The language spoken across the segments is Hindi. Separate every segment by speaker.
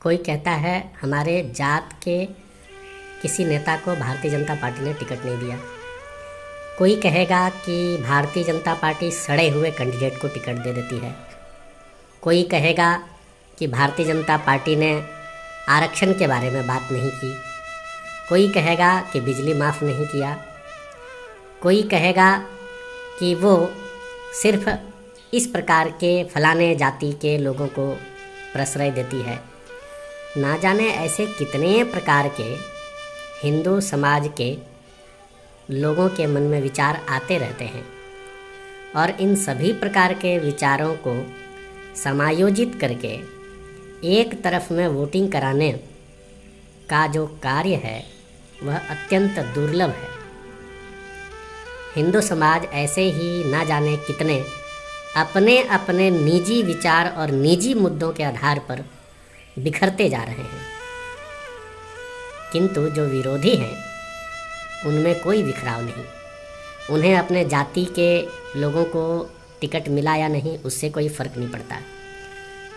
Speaker 1: कोई कहता है हमारे जात के किसी नेता को भारतीय जनता पार्टी ने टिकट नहीं दिया। कोई कहेगा कि भारतीय जनता पार्टी सड़े हुए कैंडिडेट को टिकट दे देती है। कोई कहेगा कि भारतीय जनता पार्टी ने आरक्षण के बारे में बात नहीं की। कोई कहेगा कि बिजली माफ़ नहीं किया। कोई कहेगा कि वो सिर्फ इस प्रकार के फलाने जाति के लोगों को प्रश्रय देती है। ना जाने ऐसे कितने प्रकार के हिंदू समाज के लोगों के मन में विचार आते रहते हैं और इन सभी प्रकार के विचारों को समायोजित करके एक तरफ में वोटिंग कराने का जो कार्य है वह अत्यंत दुर्लभ है। हिंदू समाज ऐसे ही ना जाने कितने अपने अपने निजी विचार और निजी मुद्दों के आधार पर बिखरते जा रहे हैं, किंतु जो विरोधी हैं उनमें कोई बिखराव नहीं। उन्हें अपने जाति के लोगों को टिकट मिला या नहीं उससे कोई फ़र्क नहीं पड़ता।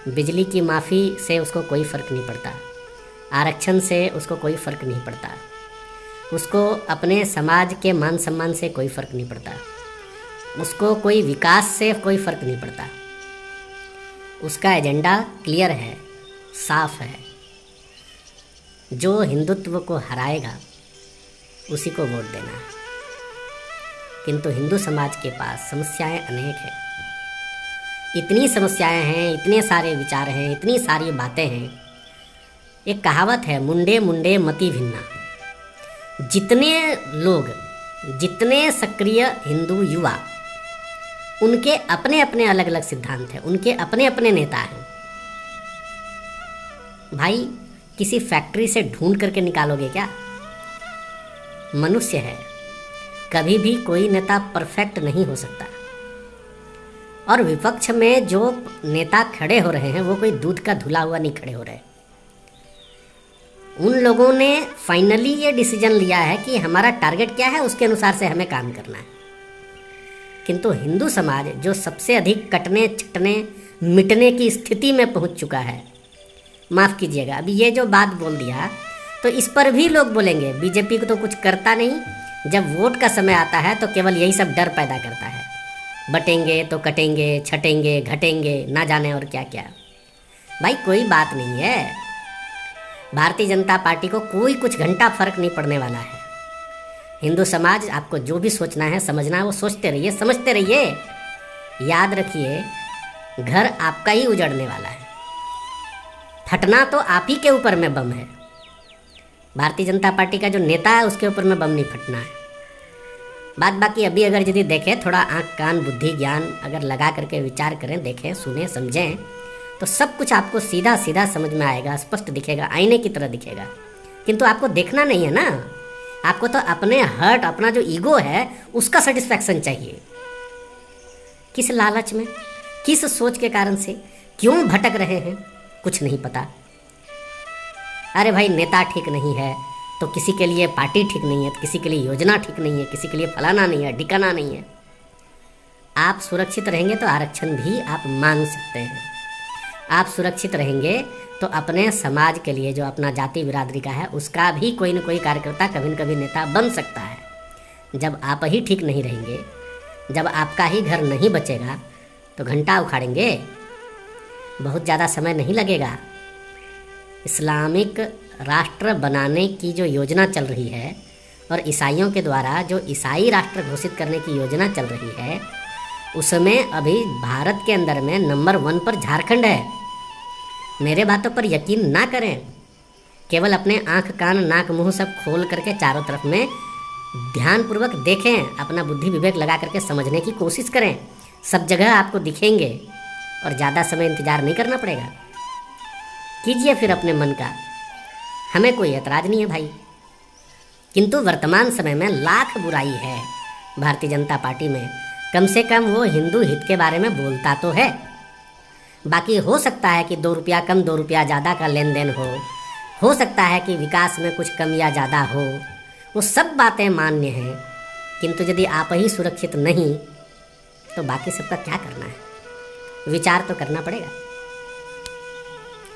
Speaker 1: बिजली की माफ़ी से उसको कोई फ़र्क नहीं पड़ता। आरक्षण से उसको कोई फ़र्क नहीं पड़ता। उसको अपने समाज के मान सम्मान से कोई फ़र्क नहीं पड़ता। उसको कोई विकास से कोई फ़र्क नहीं पड़ता। उसका एजेंडा क्लियर है, साफ है। जो हिंदुत्व को हराएगा उसी को वोट देना है। किंतु हिंदू समाज के पास समस्याएं अनेक हैं। इतनी समस्याएं हैं, इतने सारे विचार हैं, इतनी सारी बातें हैं। एक कहावत है, मुंडे मुंडे मति भिन्ना। जितने लोग, जितने सक्रिय हिंदू युवा, उनके अपने अपने अलग अलग सिद्धांत हैं, उनके अपने अपने नेता हैं। भाई किसी फैक्ट्री से ढूंढ करके निकालोगे क्या? मनुष्य है, कभी भी कोई नेता परफेक्ट नहीं हो सकता। और विपक्ष में जो नेता खड़े हो रहे हैं वो कोई दूध का धुला हुआ नहीं खड़े हो रहे। उन लोगों ने फाइनली ये डिसीजन लिया है कि हमारा टारगेट क्या है, उसके अनुसार से हमें काम करना है। किंतु हिंदू समाज जो सबसे अधिक कटने छटने मिटने की स्थिति में पहुंच चुका है, माफ़ कीजिएगा, अभी ये जो बात बोल दिया तो इस पर भी लोग बोलेंगे बीजेपी को तो कुछ करता नहीं, जब वोट का समय आता है तो केवल यही सब डर पैदा करता है। बटेंगे तो कटेंगे, छटेंगे, घटेंगे, ना जाने और क्या क्या। भाई कोई बात नहीं है, भारतीय जनता पार्टी को कोई कुछ घंटा फर्क नहीं पड़ने वाला है। हिंदू समाज आपको जो भी सोचना है, समझना है, वो सोचते रहिए, समझते रहिए। याद रखिए, घर आपका ही उजड़ने वाला है। फटना तो आप ही के ऊपर में बम है। भारतीय जनता पार्टी का जो नेता है उसके ऊपर में बम नहीं फटना है। बात बाकी अभी अगर यदि देखें, थोड़ा आँख कान बुद्धि ज्ञान अगर लगा करके विचार करें, देखें, सुने, समझें, तो सब कुछ आपको सीधा सीधा समझ में आएगा, स्पष्ट दिखेगा, आईने की तरह दिखेगा। किंतु आपको देखना नहीं है ना, आपको तो अपने हर्ट, अपना जो ईगो है उसका सेटिस्फैक्शन चाहिए। किस लालच में, किस सोच के कारण से क्यों भटक रहे हैं, कुछ नहीं पता। अरे भाई नेता ठीक नहीं है तो किसी के लिए पार्टी ठीक नहीं है, किसी के लिए योजना ठीक नहीं है, किसी के लिए फलाना नहीं है, ढिकाना नहीं है। आप सुरक्षित रहेंगे तो आरक्षण भी आप मांग सकते हैं। आप सुरक्षित रहेंगे तो अपने समाज के लिए, जो अपना जाति बिरादरी का है, उसका भी कोई न कोई कार्यकर्ता कभी न कभी नेता बन सकता है। जब आप ही ठीक नहीं रहेंगे, जब आपका ही घर नहीं बचेगा तो घंटा उखाड़ेंगे, बहुत ज़्यादा समय नहीं लगेगा। इस्लामिक राष्ट्र बनाने की जो योजना चल रही है और ईसाइयों के द्वारा जो ईसाई राष्ट्र घोषित करने की योजना चल रही है, उसमें अभी भारत के अंदर में नंबर 1 पर झारखंड है। मेरे बातों पर यकीन ना करें, केवल अपने आँख कान नाक मुंह सब खोल करके चारों तरफ में ध्यानपूर्वक देखें, अपना बुद्धि विवेक लगा करके समझने की कोशिश करें। सब जगह आपको दिखेंगे और ज़्यादा समय इंतज़ार नहीं करना पड़ेगा। कीजिए फिर अपने मन का, हमें कोई एतराज़ नहीं है भाई। किंतु वर्तमान समय में लाख बुराई है भारतीय जनता पार्टी में। कम से कम वो हिंदू हित के बारे में बोलता तो है। बाकी हो सकता है कि 2 रुपया कम 2 रुपया ज़्यादा का लेन देन हो सकता है कि विकास में कुछ कम या ज़्यादा हो, वो सब बातें मान्य हैं। किंतु यदि आप ही सुरक्षित नहीं तो बाकी सबका क्या करना है? विचार तो करना पड़ेगा।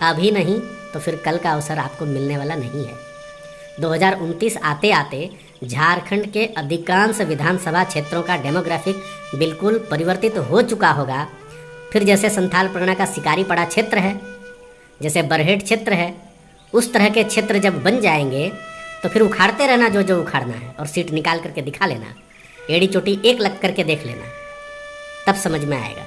Speaker 1: अभी नहीं तो फिर कल का अवसर आपको मिलने वाला नहीं है। 2029 आते आते झारखंड के अधिकांश विधानसभा क्षेत्रों का डेमोग्राफिक बिल्कुल परिवर्तित हो चुका होगा। फिर जैसे संथाल परगना का शिकारीपाड़ा क्षेत्र है, जैसे बरहेट क्षेत्र है, उस तरह के क्षेत्र जब बन जाएंगे तो फिर उखाड़ते रहना जो जो उखाड़ना है, और सीट निकाल करके दिखा लेना, एड़ी चोटी एक लग करके देख लेना, तब समझ में आएगा।